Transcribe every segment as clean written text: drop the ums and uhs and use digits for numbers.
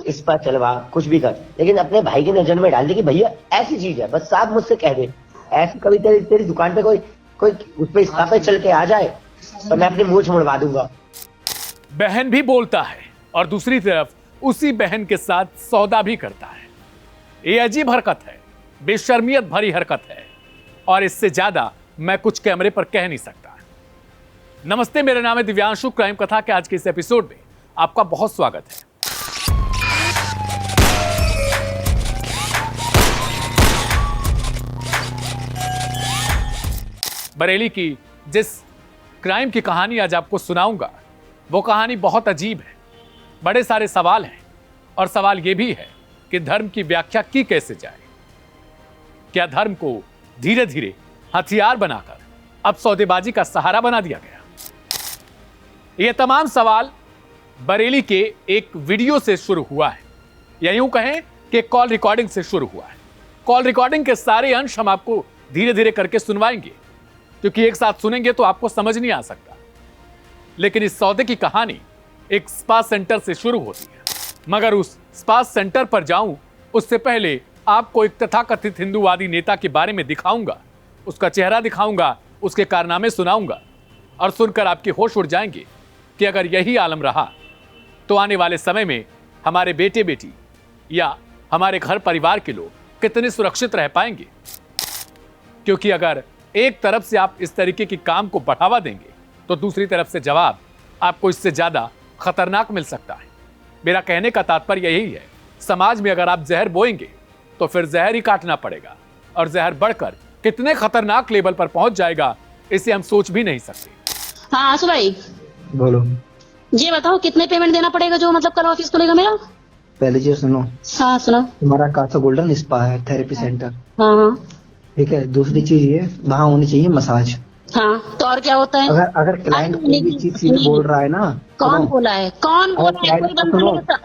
इस पर चलवा, कुछ भी कर, लेकिन अपने भाई की नजर में डाल दे कि भैया ऐसी चीज है, बस साफ मुझसे कह दे। ऐसी कभी तेरी दुकान पे कोई कोई उस पे इस पे चल के आ जाए तो मैं अपनी मूंछ मुड़वा दूंगा। बहन भी बोलता है और दूसरी तरफ उसी बहन के साथ सौदा भी करता है। ये अजीब हरकत है, बेशर्मियत भरी हरकत है, और इससे ज्यादा मैं कुछ कैमरे पर कह नहीं सकता। नमस्ते, मेरा नाम है दिव्यांशु। क्राइम कथा के आज के इस एपिसोड में आपका बहुत स्वागत है। बरेली की जिस क्राइम की कहानी आज आपको सुनाऊंगा वो कहानी बहुत अजीब है। बड़े सारे सवाल हैं, और सवाल ये भी है कि धर्म की व्याख्या की कैसे जाए। क्या धर्म को धीरे धीरे हथियार बनाकर अब सौदेबाजी का सहारा बना दिया गया? ये तमाम सवाल बरेली के एक वीडियो से शुरू हुआ है, या यूं कहें कि कॉल रिकॉर्डिंग से शुरू हुआ है। कॉल रिकॉर्डिंग के सारे अंश हम आपको धीरे धीरे करके सुनवाएंगे, क्योंकि एक साथ सुनेंगे तो आपको समझ नहीं आ सकता। लेकिन इस सौदे की कहानी एक स्पा सेंटर से शुरू होती है, मगर उस स्पा सेंटर पर जाऊं उससे पहले आपको एक तथाकथित हिंदूवादी नेता के बारे में दिखाऊंगा, उसका चेहरा दिखाऊंगा, उसके कारनामे सुनाऊंगा, और सुनकर आपके होश उड़ जाएंगे कि अगर यही आलम रहा तो आने वाले समय में हमारे बेटे बेटी या हमारे घर परिवार के लोग कितने सुरक्षित रह पाएंगे। क्योंकि अगर एक तरफ से आप इस तरीके की काम को बढ़ावा देंगे तो दूसरी तरफ से जवाब आपको इससे ज्यादा खतरनाक मिल सकता है। मेरा कहने का तात्पर्य यही है, समाज में अगर आप जहर बोएंगे तो फिर जहर ही काटना पड़ेगा, और जहर बढ़कर कितने खतरनाक लेवल पर पहुंच जाएगा इसे हम सोच भी नहीं सकते। हाँ आंसू भाई बोलो। ये बताओ कितने पेमेंट देना पड़ेगा जो मतलब कल ऑफिस खुलेगा मेरा? पहले चीज सुनो। हाँ सुनो। तुम्हारा कासा गोल्डन स्पा है, थेरेपी सेंटर। हाँ हाँ ठीक है। दूसरी चीज ये, वहाँ होनी चाहिए मसाज। हाँ तो और क्या होता है? अगर क्लाइंट कोई भी चीज सीधे बोल रहा है ना, कौन बोला है? कौन बोला है? कोई बंदा नहीं होता।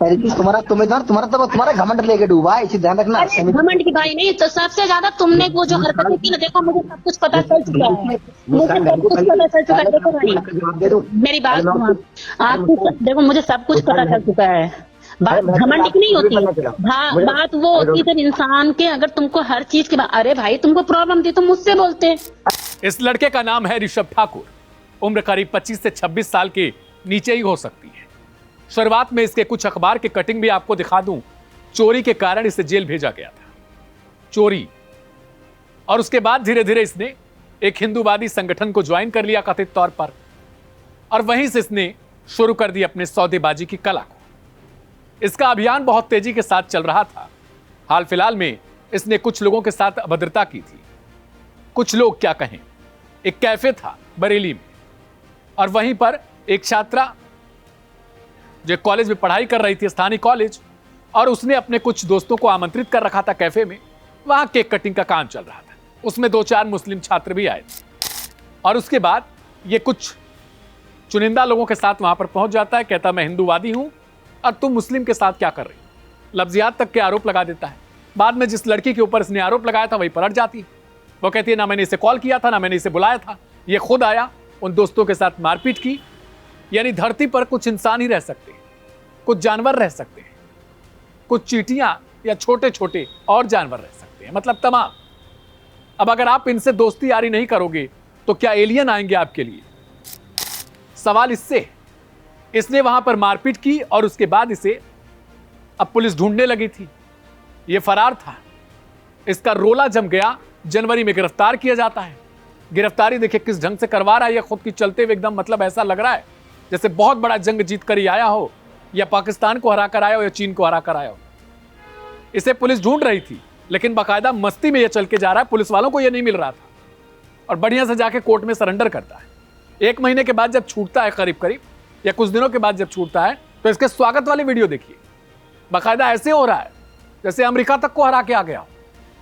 पहली चीज तुम्हारा घमंड लेके डूबा है, इसे ध्यान रखना। घमंड की भाई नहीं तो सबसे ज्यादा तुमने वो जो हरकतें की ना, देखो मुझे सब कुछ पता चल चुका है। मुझे सब कुछ पता चल चुका है। देखो भाई मेरी बात सुनो, आपको देखो मुझे सब कुछ पता चल चुका है। बात घमंड की नहीं होती, बात वो होती है इंसान के, अगर तुमको हर चीज के अरे भाई तुमको प्रॉब्लम थी तो मुझसे बोलते। इस लड़के का नाम है ऋषभ ठाकुर। उम्र करीब 25 से 26 साल के नीचे ही हो सकती है। शुरुआत में इसके कुछ अखबार के कटिंग भी आपको दिखा दूं। चोरी के कारण इसे जेल भेजा गया था, चोरी। और उसके बाद धीरे धीरे इसने एक हिंदूवादी संगठन को ज्वाइन कर लिया कथित तौर पर, और वहीं से इसने शुरू कर दी अपने सौदेबाजी की कला को। इसका अभियान बहुत तेजी के साथ चल रहा था। हाल फिलहाल में इसने कुछ लोगों के साथ अभद्रता की थी। कुछ लोग क्या कहें, एक कैफे था बरेली में, और वहीं पर एक छात्रा जो कॉलेज में पढ़ाई कर रही थी, स्थानीय कॉलेज, और उसने अपने कुछ दोस्तों को आमंत्रित कर रखा था कैफे में। वहां केक कटिंग का काम चल रहा था। उसमें 2-4 मुस्लिम छात्र भी आए थे, और उसके बाद ये कुछ चुनिंदा लोगों के साथ वहां पर पहुंच जाता है। कहता मैं हिंदूवादी हूं और तुम मुस्लिम के साथ क्या कर रही हो, लफ्जियात तक के आरोप लगा देता है। बाद में जिस लड़की के ऊपर इसने आरोप लगाया था वही पलट जाती है। वो कहती है ना मैंने इसे कॉल किया था, ना मैंने इसे बुलाया था, ये खुद आया, उन दोस्तों के साथ मारपीट की। यानी धरती पर कुछ इंसान ही रह सकते हैं, कुछ जानवर रह सकते हैं, कुछ चींटियां या छोटे छोटे और जानवर रह सकते हैं, मतलब तमाम। अब अगर आप इनसे दोस्ती यारी नहीं करोगे तो क्या एलियन आएंगे आपके लिए? सवाल इससे है। इसने वहां पर मारपीट की और उसके बाद इसे अब पुलिस ढूंढने लगी थी। यह फरार था, इसका रोला जम गया। जनवरी में गिरफ्तार किया जाता है। गिरफ्तारी देखिए किस ढंग से करवा रहा है, यह खुद की चलते हुए एकदम, मतलब ऐसा लग रहा है जैसे बहुत बड़ा जंग जीत कर ही आया हो, या पाकिस्तान को हरा कर आया हो, या चीन को हरा कर आया हो। इसे पुलिस ढूंढ रही थी, लेकिन बाकायदा मस्ती में यह चल के जा रहा है। पुलिस वालों को यह नहीं मिल रहा था, और बढ़िया से जाके कोर्ट में सरेंडर करता है। 1 महीने के बाद जब छूटता है, करीब करीब, या कुछ दिनों के बाद जब छूटता है, तो इसके स्वागत वाली वीडियो देखिए। बाकायदा ऐसे हो रहा है जैसे अमेरिका तक को हरा के आ गया हो,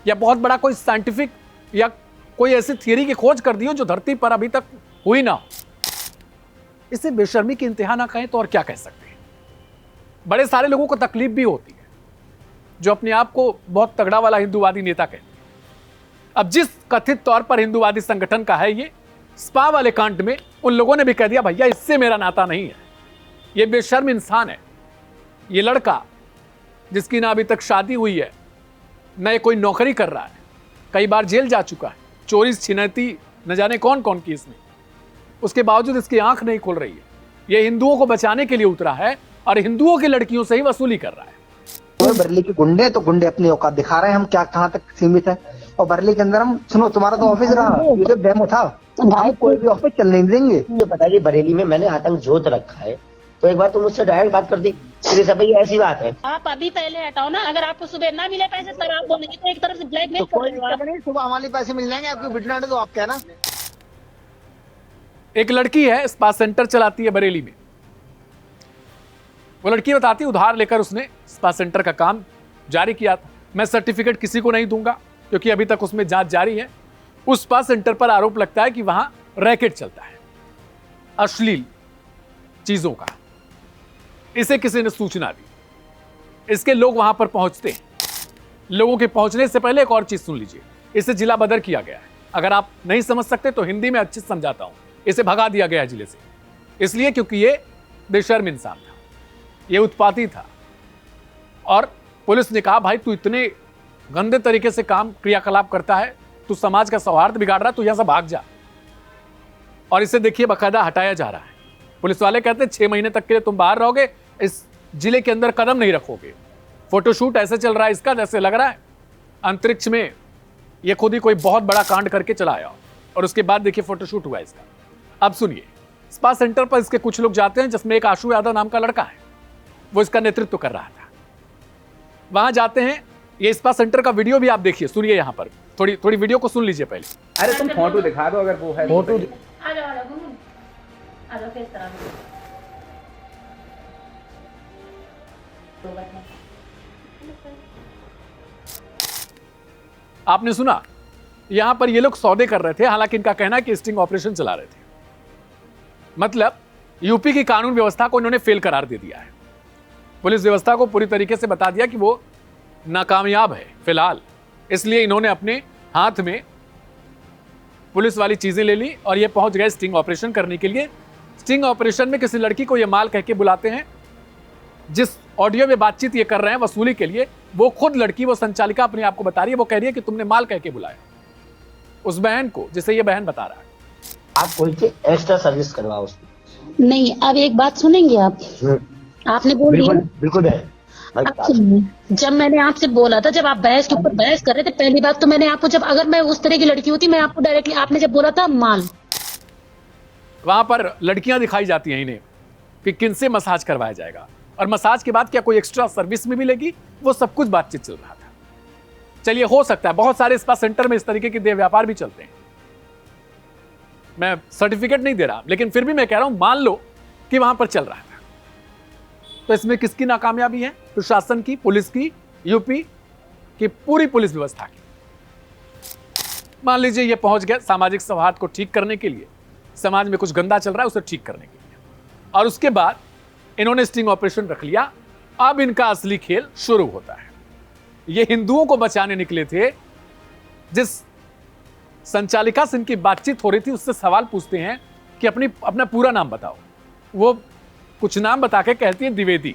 या बहुत बड़ा कोई साइंटिफिक या कोई ऐसी थियरी की खोज कर दी हो जो धरती पर अभी तक हुई ना हो। इसे बेशर्मी की इंतहा ना कहें तो और क्या कह सकते हैं। बड़े सारे लोगों को तकलीफ भी होती है जो अपने आप को बहुत तगड़ा वाला हिंदूवादी नेता कहते हैं। अब जिस कथित तौर पर हिंदूवादी संगठन का है ये, स्पा वाले कांड में उन लोगों ने भी कह दिया भैया इससे मेरा नाता नहीं है, ये बेशर्म इंसान है, ये लड़का जिसकी ना अभी तक शादी हुई है, न ये कोई नौकरी कर रहा है, कई बार जेल जा चुका है, चोरी छिनैती न जाने कौन कौन की इसने, उसके बावजूद इसकी आंख नहीं खुल रही है। ये हिंदुओं को बचाने के लिए उतरा है और हिंदुओं की लड़कियों से ही वसूली कर रहा है। और बरेली के गुंडे तो गुंडे अपनी औकात दिखा रहे हैं, हम क्या कहाँ तक सीमित है। और बरेली के अंदर हम, सुनो तुम्हारा तो ऑफिस रहा, ये तो डेमो था, भाई कोई भी ऑफिस चलने नहीं देंगे। मुझे पता है बरेली में मैंने आतंक जोत रखा है, तो एक बार तुम मुझसे डायरेक्ट बात कर दी, फिर सब ये ऐसी बात है। आप अभी पहले हटाओ ना, अगर आपको सुबह ना मिले पैसे तब आप बोलेंगे, तो एक तरफ से ब्लैकमेल तो कोई दिक्कत नहीं, सुबह हमारे पैसे मिल जाएंगे, आपको बिटना तो आप कहना। एक लड़की है, स्पा सेंटर चलाती है बरेली में। वो लड़की बताती है उधार लेकर उसने स्पा सेंटर का काम जारी किया था। मैं सर्टिफिकेट किसी को नहीं दूंगा क्योंकि अभी तक उसमें जांच जारी है। उस स्पा सेंटर पर आरोप लगता है कि वहां रैकेट चलता है, अश्लील चीजों का। इसे किसी ने सूचना दी, इसके लोग वहां पर पहुंचते हैं। लोगों के पहुंचने से पहले एक और चीज सुन लीजिए, इसे जिला बदर किया गया है। अगर आप नहीं समझ सकते तो हिंदी में अच्छे से समझाता हूं। इसे भगा दिया गया जिले से, इसलिए क्योंकि ये बेशर्म इंसान था, ये उत्पाती था। और पुलिस ने कहा भाई तू इतने गंदे तरीके से काम क्रियाकलाप करता है, तू समाज का सौहार्द बिगाड़ रहा है, तू यहां से भाग जा। और इसे देखिए बाकायदा हटाया जा रहा है। पुलिस वाले कहते हैं 6 महीने तक के लिए तुम बाहर रहोगे, इस जिले के अंदर कदम नहीं रखोगे। फोटोशूट ऐसे चल रहा है इसका जैसे लग रहा है अंतरिक्ष में ये खुद ही कोई बहुत बड़ा कांड करके चला आया। और उसके बाद देखिए फोटोशूट हुआ इसका। अब सुनिए, स्पा सेंटर पर इसके कुछ लोग जाते हैं, जिसमें एक आशु यादव नाम का लड़का है, वो इसका नेतृत्व कर रहा था। वहां जाते हैं, ये स्पा सेंटर का वीडियो भी आप देखिए, सुनिए। यहां पर थोड़ी वीडियो को सुन लीजिए पहले। अरे तुम फोटो दिखा दो अगर वो है। फोटो आ जाओ गुनगुन, आ जाओ किस तरह आपने सुना, यहां पर ये लोग सौदे कर रहे थे। हालांकि इनका कहना है कि स्टिंग ऑपरेशन चला रहे थे। मतलब यूपी की कानून व्यवस्था को इन्होंने फेल करार दे दिया है। पुलिस व्यवस्था को पूरी तरीके से बता दिया कि वो नाकामयाब है फिलहाल, इसलिए इन्होंने अपने हाथ में पुलिस वाली चीजें ले ली और ये पहुंच गए स्टिंग ऑपरेशन करने के लिए। स्टिंग ऑपरेशन में किसी लड़की को ये माल कह के बुलाते हैं। जिस ऑडियो में बातचीत ये कर रहे हैं वसूली के लिए, वो खुद लड़की, वो संचालिका अपने आप को बता रही है। वो कह रही है कि तुमने माल कह के बुलाया उस बहन को, जिसे ये बहन बता रहा है। आप कोई से एक्स्ट्रा सर्विस करवाओ उसकी। नहीं। अब एक बात सुनेंगे आप, आपने बोल दिया बिल्कुल है। आप सुनिए, जब मैंने आपसे बोला था, जब आप बहस के ऊपर बहस कर रहे थे, पहली बात तो मैंने आपको, जब अगर मैं उस तरह की लड़की होती, मैं आपको डायरेक्टली, आपने जब बोला था माल, वहां पर लड़कियां दिखाई जाती हैं इन्हें कि किनसे मसाज करवाया जाएगा और मसाज के बाद क्या कोई एक्स्ट्रा सर्विस भी मिलेगी, वो सब कुछ बातचीत चल रहा था। चलिए, हो सकता है बहुत सारे स्पा सेंटर में इस तरीके के देह व्यापार भी चलते हैं। मैं सर्टिफिकेट नहीं दे रहा, लेकिन फिर भी मैं कह रहा हूं मान लो कि वहां पर चल रहा था। तो इसमें किसकी नाकामयाबी है? प्रशासन की, पुलिस की, यूपी की पूरी पुलिस व्यवस्था की। मान लीजिए ये पहुंच गए सामाजिक सौहार्द को ठीक करने के लिए, समाज में कुछ गंदा चल रहा है उसे ठीक करने के लिए, और उसके बाद इन्होंने स्टिंग ऑपरेशन रख लिया। अब इनका असली खेल शुरू होता है। ये हिंदुओं को बचाने निकले थे। जिस संचालिका से इनकी बातचीत हो रही थी उससे सवाल पूछते हैं कि अपना पूरा नाम बताओ। वो कुछ नाम बता के कहती है द्विवेदी।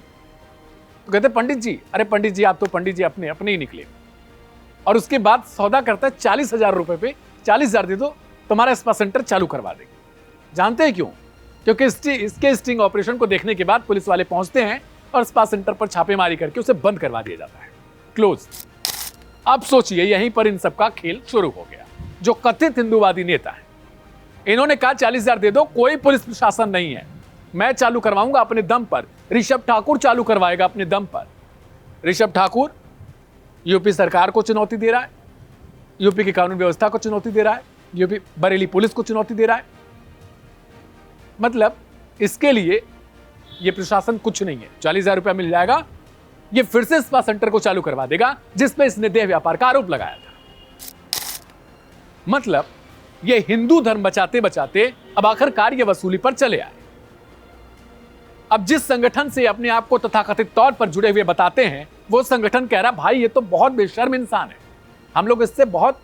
तो कहते पंडित जी, अरे पंडित जी आप तो पंडित जी अपने ही निकले। और उसके बाद सौदा करता है 40,000 रुपए पे, 40,000 दे दो तुम्हारा स्पा सेंटर चालू करवा देंगे। जानते हैं क्यों? क्योंकि इसके स्टिंग ऑपरेशन को देखने के बाद पुलिस वाले पहुंचते हैं और स्पा सेंटर पर छापेमारी करके उसे बंद करवा दिया जाता है, क्लोज। अब सोचिए, यहीं पर इन सबका खेल शुरू हो गया। जो कथित हिंदूवादी नेता है, इन्होंने कहा 40,000 दे दो, कोई पुलिस प्रशासन नहीं है, मैं चालू करवाऊंगा अपने दम पर। ऋषभ ठाकुर चालू करवाएगा अपने दम पर। ऋषभ ठाकुर यूपी सरकार को चुनौती दे रहा है, यूपी की कानून व्यवस्था को चुनौती दे रहा है, यूपी बरेली पुलिस को चुनौती दे रहा है। मतलब इसके लिए ये प्रशासन कुछ नहीं है। 40,000 रुपया मिल जाएगा, ये फिर से स्पा सेंटर को चालू करवा देगा जिसपे इसने देह व्यापार का आरोप लगाया था। मतलब ये हिंदू धर्म बचाते बचाते अब आखिरकार ये वसूली पर चले आए। अब जिस संगठन से अपने आप को तथाकथित तौर पर जुड़े हुए बताते हैं, वो संगठन कह रहा भाई ये तो बहुत बेशर्म इंसान है, हम लोग इससे बहुत,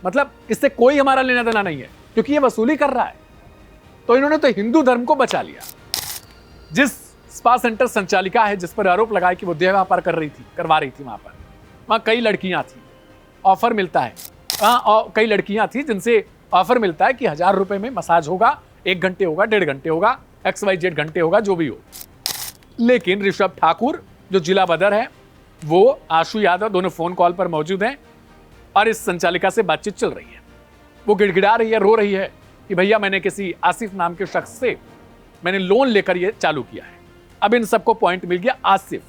मतलब इससे कोई हमारा लेना देना नहीं है क्योंकि ये वसूली कर रहा है। तो इन्होंने तो हिंदू धर्म को बचा लिया। जिस स्पा सेंटर संचालिका है जिस पर आरोप लगाया कि वो देह व्यापार करवा रही थी। वहां कई लड़कियां थी, ऑफर मिलता है। कई लड़कियां थी जिनसे ऑफर मिलता है कि 1000 रुपए में मसाज होगा, 1 घंटे होगा, 1.5 घंटे होगा, XYZ घंटे होगा, जो भी हो। लेकिन ऋषभ ठाकुर जो जिला बदर है, वो आशु यादव दोनों फोन कॉल पर मौजूद हैं और इस संचालिका से बातचीत चल रही है। वो गिड़गिड़ा रही है, रो रही है कि भैया मैंने किसी आसिफ नाम के शख्स से मैंने लोन लेकर ये चालू किया है। अब इन सबको पॉइंट मिल गया आसिफ।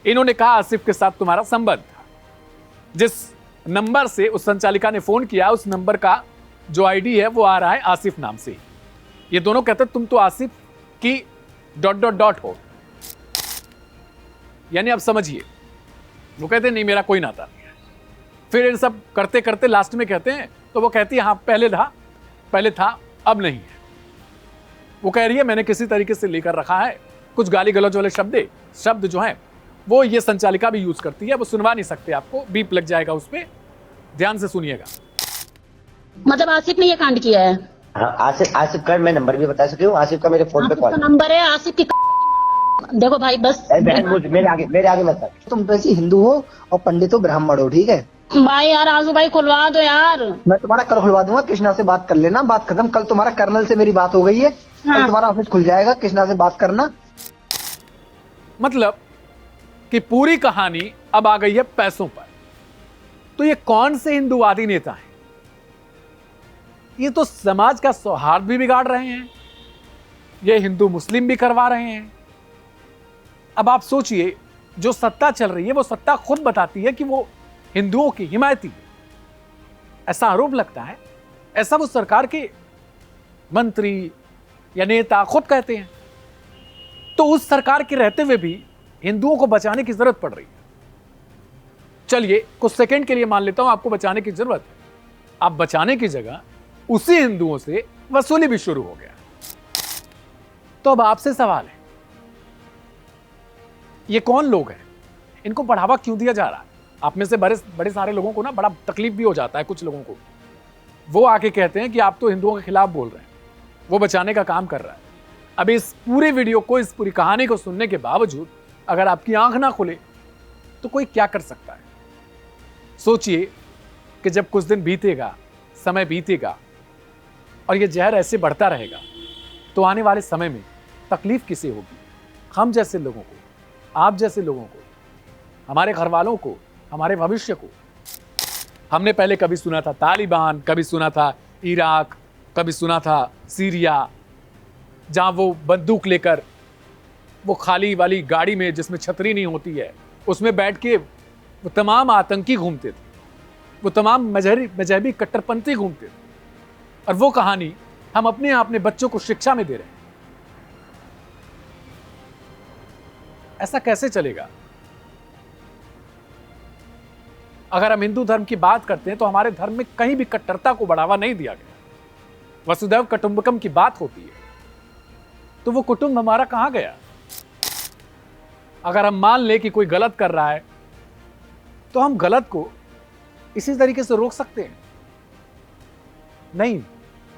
इन्होंने कहा आसिफ के साथ तुम्हारा संबंध था। जिस नंबर से उस संचालिका ने फोन किया, उस नंबर का जो आईडी है वो आ रहा है आसिफ नाम से। ये दोनों कहते तुम तो आसिफ की ... हो। यानी अब समझिए, वो कहते नहीं मेरा कोई नाता नहीं है। फिर इन सब करते करते लास्ट में कहते हैं, तो वो कहती है हाँ पहले था अब नहीं है। वो कह रही है मैंने किसी तरीके से लेकर रखा है। कुछ गाली गलौज वाले शब्द जो हैं वो ये संचालिका भी यूज करती है। वो सुनवा नहीं सकते, आपको बीप लग जाएगा उस पर, ध्यान से सुनिएगा। मतलब आसिफ ने ये कांड किया है? हाँ, आसिफ का मैं नंबर भी बता सकती हूँ। आसिफ का मेरे फोन पे कॉल नंबर है आसिफ की। देखो भाई बस मेरे आगे मत कर। तुम तो ऐसी हिंदू हो और पंडित हो, ब्राह्मण हो, ठीक है भाई। यार आंसू भाई खुलवा दो यार। मैं तुम्हारा कल खुलवा दूंगा, कृष्णा से बात कर लेना, बात खत्म। कल तुम्हारा कर्नल से मेरी बात हो गई है, कल तुम्हारा ऑफिस खुल जाएगा, कृष्णा से बात करना। मतलब कि पूरी कहानी अब आ गई है पैसों पर। तो ये कौन से हिंदूवादी नेता हैं? ये तो समाज का सौहार्द भी बिगाड़ रहे हैं, ये हिंदू मुस्लिम भी करवा रहे हैं। अब आप सोचिए, जो सत्ता चल रही है वो सत्ता खुद बताती है कि वो हिंदुओं की हिमायती है, ऐसा आरोप लगता है। ऐसा वो सरकार के मंत्री या नेता खुद कहते हैं। तो उस सरकार के रहते हुए भी हिंदुओं को बचाने की जरूरत पड़ रही है। चलिए कुछ सेकंड के लिए मान लेता हूं आपको बचाने की जरूरत है। आप बचाने की जगह उसी हिंदुओं से वसूली भी शुरू हो गया। तो अब आपसे सवाल है, ये कौन लोग हैं? इनको बढ़ावा क्यों दिया जा रहा है? आप में से बड़े सारे लोगों को ना बड़ा तकलीफ भी हो जाता है। कुछ लोगों को वो आके कहते हैं कि आप तो हिंदुओं के खिलाफ बोल रहे हैं, वो बचाने का काम कर रहा है। अब इस पूरे वीडियो को, इस पूरी कहानी को सुनने के बावजूद अगर आपकी आंख ना खुले तो कोई क्या कर सकता है? सोचिए कि जब कुछ दिन बीतेगा, समय बीतेगा और ये जहर ऐसे बढ़ता रहेगा तो आने वाले समय में तकलीफ किसे होगी? हम जैसे लोगों को, आप जैसे लोगों को, हमारे घर वालों को, हमारे भविष्य को। हमने पहले कभी सुना था तालिबान, कभी सुना था इराक, कभी सुना था सीरिया, जहां वो बंदूक लेकर वो खाली वाली गाड़ी में जिसमें छतरी नहीं होती है उसमें बैठ के वो तमाम आतंकी घूमते थे, वो तमाम मजहबी कट्टरपंथी घूमते थे। और वो कहानी हम अपने बच्चों को शिक्षा में दे रहे हैं। ऐसा कैसे चलेगा? अगर हम हिंदू धर्म की बात करते हैं तो हमारे धर्म में कहीं भी कट्टरता को बढ़ावा नहीं दिया गया। वसुधैव कुटुंबकम की बात होती है तो वो कुटुंब हमारा कहां गया? अगर हम मान ले कि कोई गलत कर रहा है तो हम गलत को इसी तरीके से रोक सकते हैं? नहीं,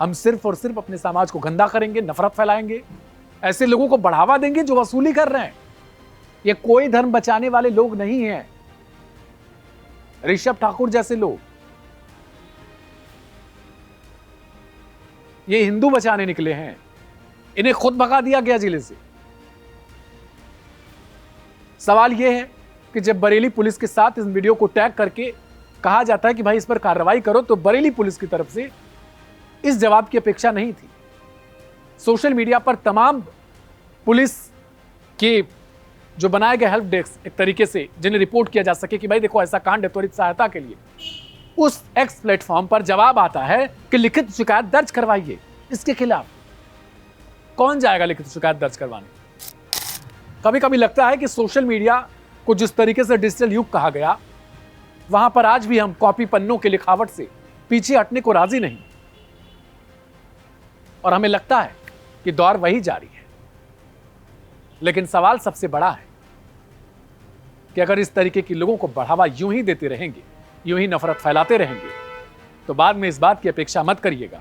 हम सिर्फ और सिर्फ अपने समाज को गंदा करेंगे, नफरत फैलाएंगे, ऐसे लोगों को बढ़ावा देंगे जो वसूली कर रहे हैं। ये कोई धर्म बचाने वाले लोग नहीं हैं। ऋषभ ठाकुर जैसे लोग, ये हिंदू बचाने निकले हैं, इन्हें खुद भगा दिया गया जिले से। सवाल यह है कि जब बरेली पुलिस के साथ इस वीडियो को टैग करके कहा जाता है कि भाई इस पर कार्रवाई करो, तो बरेली पुलिस की तरफ से इस जवाब की अपेक्षा नहीं थी। सोशल मीडिया पर तमाम पुलिस के जो बनाए गए हेल्प डेस्क एक तरीके से जिन्हें रिपोर्ट किया जा सके कि भाई देखो ऐसा कांड है, त्वरित सहायता के लिए, उस एक्स प्लेटफॉर्म पर जवाब आता है कि लिखित शिकायत दर्ज करवाइए। इसके खिलाफ कौन जाएगा लिखित शिकायत दर्ज करवाने? कभी कभी लगता है कि सोशल मीडिया को जिस तरीके से डिजिटल युग कहा गया, वहां पर आज भी हम कॉपी पन्नों के लिखावट से पीछे हटने को राजी नहीं, और हमें लगता है कि दौर वही जारी है। लेकिन सवाल सबसे बड़ा है कि अगर इस तरीके के लोगों को बढ़ावा यूं ही देते रहेंगे, यूं ही नफरत फैलाते रहेंगे, तो बाद में इस बात की अपेक्षा मत करिएगा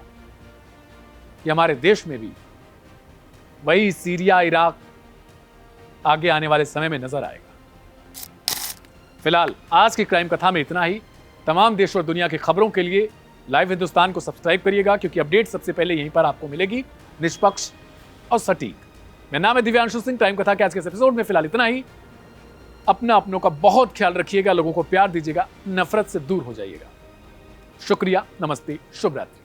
कि हमारे देश में भी वही सीरिया, इराक आगे आने वाले समय में नजर आएगा। फिलहाल आज की क्राइम कथा में इतना ही। तमाम देश और दुनिया की खबरों के लिए लाइव हिंदुस्तान को सब्सक्राइब करिएगा, क्योंकि अपडेट सबसे पहले यहीं पर आपको मिलेगी, निष्पक्ष और सटीक। मेरा नाम है दिव्यांशु सिंह। क्राइम कथा के आज के एपिसोड में फिलहाल इतना ही। अपनों का बहुत ख्याल रखिएगा, लोगों को प्यार दीजिएगा, नफरत से दूर हो जाइएगा। शुक्रिया, नमस्ते, शुभ रात्रि।